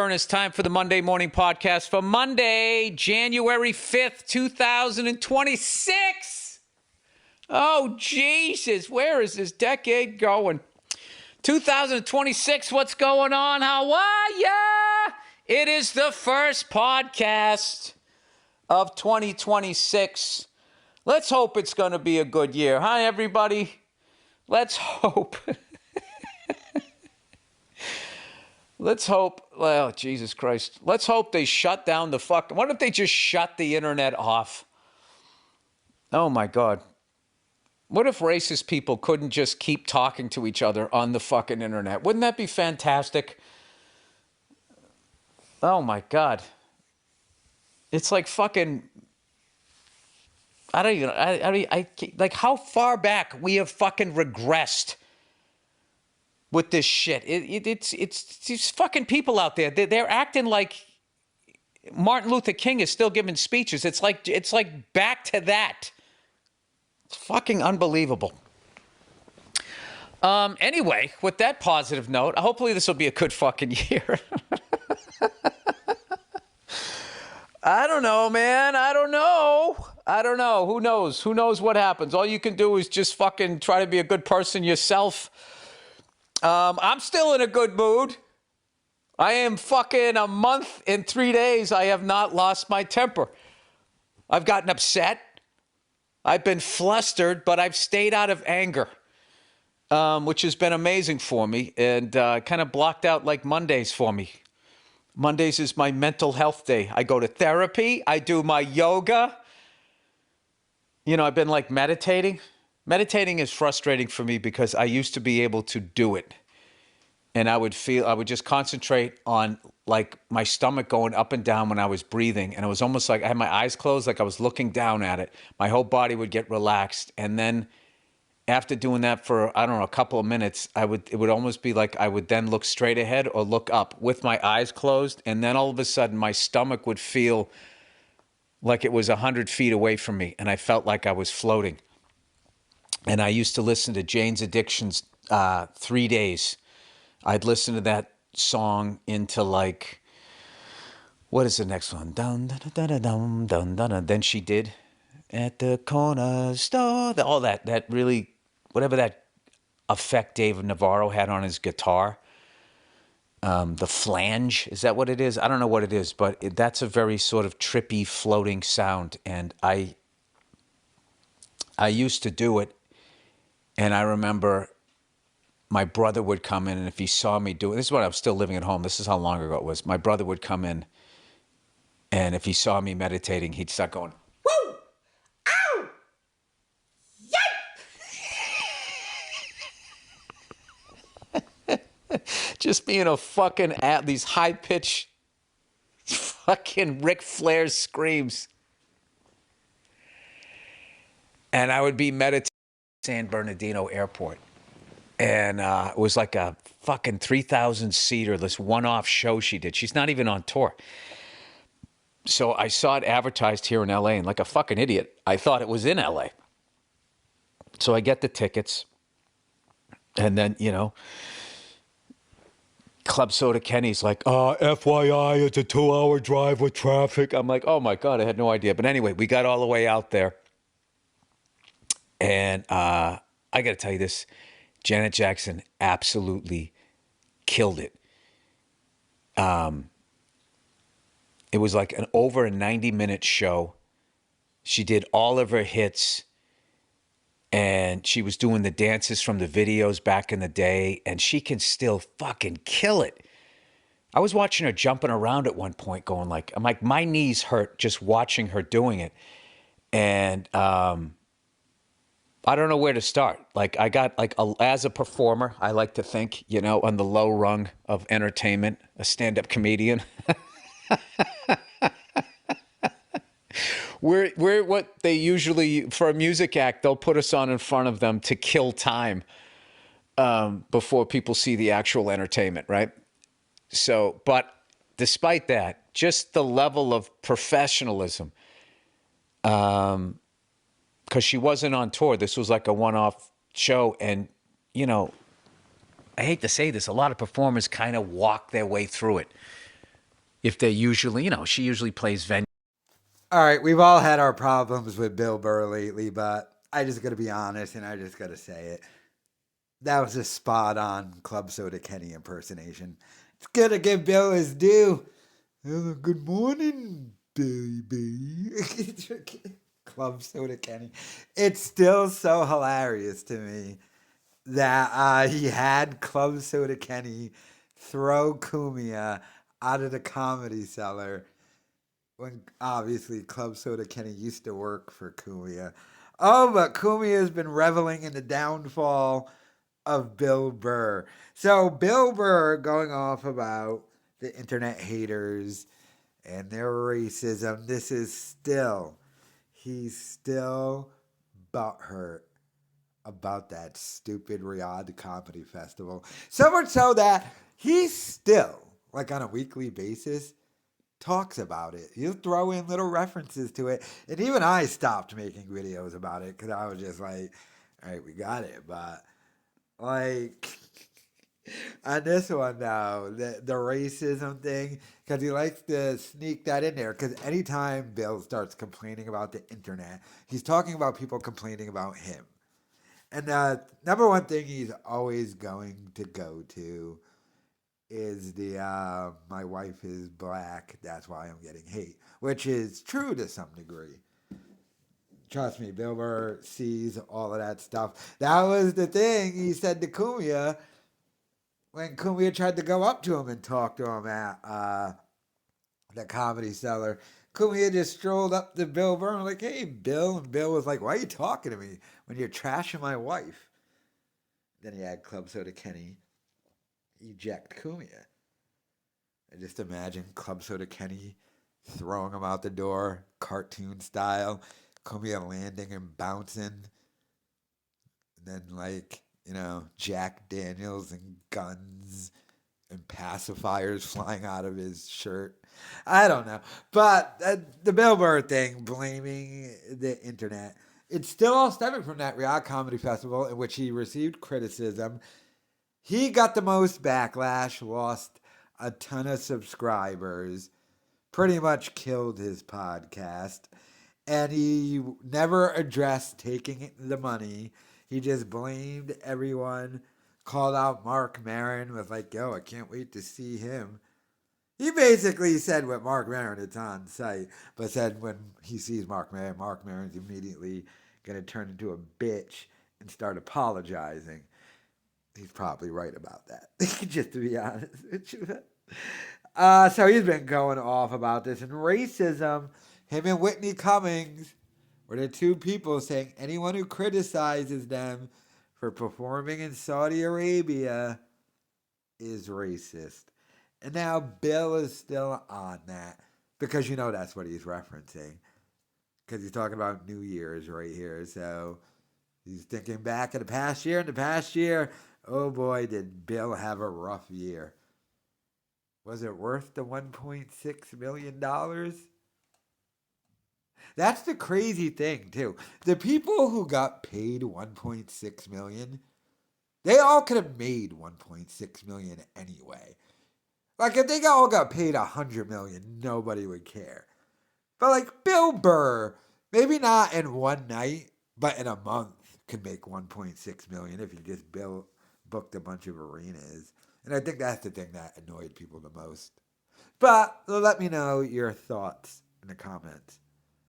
Burr, and it's time for the Monday Morning Podcast for Monday, January 5th, 2026. Oh, Jesus, where is this decade going? 2026, what's going on? How are ya? It is the first podcast of 2026. Let's hope it's going to be a good year. Hi, everybody. Let's hope. Let's hope. Well, Jesus Christ. Let's hope they shut down the fuck. What if they just shut the internet off? Oh, my God. What if racist people couldn't just keep talking to each other on the fucking internet? Wouldn't that be fantastic? Oh, my God. It's like fucking... like how far back we have fucking regressed with this shit. It's these fucking people out there. They're acting like Martin Luther King is still giving speeches. It's like back to that. It's fucking unbelievable. Anyway, with that positive note, hopefully this will be a good fucking year. I don't know, man. I don't know. Who knows? Who knows what happens? All you can do is just fucking try to be a good person yourself. I'm still in a good mood. I am fucking a month and 3 days. I have not lost my temper. I've gotten upset. I've been flustered, but I've stayed out of anger, which has been amazing for me and kind of blocked out like Mondays for me. Mondays is my mental health day. I go to therapy. I do my yoga. You know, I've been like meditating. Meditating is frustrating for me because I used to be able to do it. And I would just concentrate on like my stomach going up and down when I was breathing. And it was almost like I had my eyes closed, like I was looking down at it. My whole body would get relaxed. And then after doing that for, I don't know, a couple of minutes, it would almost be like I would then look straight ahead or look up with my eyes closed. And then all of a sudden my stomach would feel like it was 100 feet away from me. And I felt like I was floating. And I used to listen to Jane's Addiction's 3 days. I'd listen to that song into like, what is the next one? Dun, dun, dun, dun, dun, dun, dun, dun. Then she did at the corner store. All that really, whatever that effect David Navarro had on his guitar. The flange, is that what it is? I don't know what it is, but that's a very sort of trippy, floating sound. And I used to do it. And I remember my brother would come in, and if he saw me do it, this is when I was still living at home. This is how long ago it was. My brother would come in, and if he saw me meditating, he'd start going, woo! Ow! Yay! Just being a fucking these high-pitched fucking Ric Flair screams. And I would be meditating. San Bernardino Airport, and it was like a fucking 3,000-seater, this one-off show she did. She's not even on tour. So I saw it advertised here in LA, and like a fucking idiot, I thought it was in LA. So I get the tickets, and then, you know, Club Soda Kenny's like, FYI, it's a 2-hour drive with traffic. I'm like, oh my God, I had no idea. But anyway, we got all the way out there. And I got to tell you this, Janet Jackson absolutely killed it. It was like over a 90-minute show. She did all of her hits, and she was doing the dances from the videos back in the day, and she can still fucking kill it. I was watching her jumping around at one point going like, I'm like, my knees hurt just watching her doing it. And I don't know where to start. Like I got like as a performer, I like to think, you know, on the low rung of entertainment, a stand-up comedian. We're what they usually, for a music act, they'll put us on in front of them to kill time before people see the actual entertainment, right? So, but despite that, just the level of professionalism, because she wasn't on tour. This was like a one-off show. And, you know, I hate to say this, a lot of performers kind of walk their way through it. if they're usually, she usually plays venue. All right, we've all had our problems with Bill Burr lately, but I just got to be honest and I just got to say it. That was a spot on Club Soda Kenny impersonation. It's going to give Bill his due. Hello, good morning, baby. Club Soda Kenny. It's still so hilarious to me that he had Club Soda Kenny throw Kumia out of the Comedy Cellar when obviously Club Soda Kenny used to work for Kumia. Oh, but Kumia has been reveling in the downfall of Bill Burr. So Bill Burr going off about the internet haters and their racism. He's still butthurt about that stupid Riyadh Comedy Festival. So much so that he still, like on a weekly basis, talks about it. He'll throw in little references to it. And even I stopped making videos about it because I was just like, all right, we got it. But like on this one now, the racism thing, because he likes to sneak that in there. Because anytime Bill starts complaining about the internet, he's talking about people complaining about him. And the number one thing he's always going to go to is the my wife is black, that's why I'm getting hate, which is true to some degree. Trust me, Bill Burr sees all of that stuff. That was the thing he said to Kumia when Kumia tried to go up to him and talk to him at the Comedy Cellar. Kumia just strolled up to Bill Burr and was like, hey, Bill. And Bill was like, why are you talking to me when you're trashing my wife? Then he had Club Soda Kenny eject Kumia. I just imagine Club Soda Kenny throwing him out the door, cartoon style, Kumia landing and bouncing. And then, like, Jack Daniels and guns and pacifiers flying out of his shirt. I don't know. But the Bill Burr thing, blaming the internet, it's still all stemming from that Riyadh Comedy Festival in which he received criticism. He got the most backlash, lost a ton of subscribers, pretty much killed his podcast, and he never addressed taking the money. He just blamed everyone, called out Mark Maron, was like, yo, I can't wait to see him. He basically said what Mark Maron, it's on site, but said when he sees Mark Maron's immediately going to turn into a bitch and start apologizing. He's probably right about that, just to be honest with you. So he's been going off about this. And racism, him and Whitney Cummings were the two people saying anyone who criticizes them for performing in Saudi Arabia is racist. And now Bill is still on that because that's what he's referencing. Because he's talking about New Year's right here. So he's thinking back at the past year. In the past year, oh boy, did Bill have a rough year. Was it worth the $1.6 million? That's the crazy thing, too. The people who got paid $1.6 million, they all could have made $1.6 million anyway. Like, if they all got paid $100 million, nobody would care. But, like, Bill Burr, maybe not in one night, but in a month, could make $1.6 million if you just booked a bunch of arenas. And I think that's the thing that annoyed people the most. But let me know your thoughts in the comments.